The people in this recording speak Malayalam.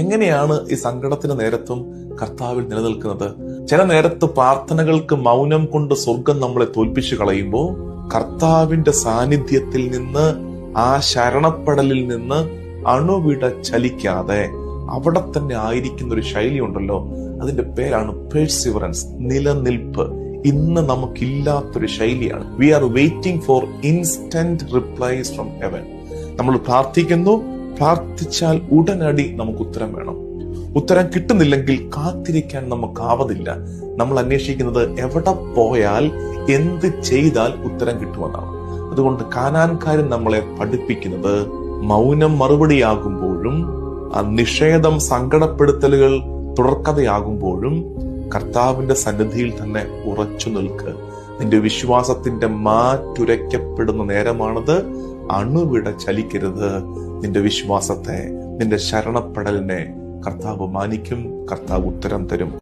എങ്ങനെയാണ് ഈ സങ്കടത്തിന് നേരത്തും കർത്താവിൽ നിലനിൽക്കുന്നത്? ചില നേരത്ത് പ്രാർത്ഥനകൾക്ക് മൗനം കൊണ്ട് സ്വർഗം നമ്മളെ തോൽപ്പിച്ചു കളയുമ്പോൾ കർത്താവിന്റെ സാന്നിധ്യത്തിൽ നിന്ന്, ആ ശരണപ്പെടലിൽ നിന്ന് അണുവിട ചലിക്കാതെ അവിടെ തന്നെ ആയിരിക്കുന്ന ഒരു ശൈലി ഉണ്ടല്ലോ, അതിന്റെ പേരാണ് പെർസിവറൻസ്, നിലനിൽപ്പ്. ഇന്ന് നമുക്കില്ലാത്തൊരു ശൈലിയാണ്. We are waiting for instant replies from heaven. നമ്മൾ പ്രാർത്ഥിക്കുന്നു, പ്രാർത്ഥിച്ചാൽ ഉടനടി നമുക്ക് ഉത്തരം വേണം. ഉത്തരം കിട്ടുന്നില്ലെങ്കിൽ കാത്തിരിക്കാൻ നമുക്കാവതില്ല. നമ്മൾ അന്വേഷിക്കുന്നത് എവിടെ പോയാൽ, എന്ത് ചെയ്താൽ ഉത്തരം കിട്ടുമെന്നാണ്. അതുകൊണ്ട് കാനാൻകാരൻ നമ്മളെ പഠിപ്പിക്കുന്നത് മൗനം മറുപടിയാകുമ്പോഴും, ആ നിഷേധം സങ്കടപ്പെടുത്തലുകൾ തുടർക്കഥയാകുമ്പോഴും കർത്താവിന്റെ സന്നിധിയിൽ തന്നെ ഉറച്ചു നിൽക്ക്. നിന്റെ വിശ്വാസത്തിന്റെ മാറ്റുരയ്ക്കപ്പെടുന്ന നേരമാണത്. അണുവിട ചലിക്കരുത്. നിന്റെ വിശ്വാസത്തെ, നിന്റെ ശരണപ്പെടലിനെ കർത്താവ് മാനിക്കും. കർത്താവ് ഉത്തരം തരും.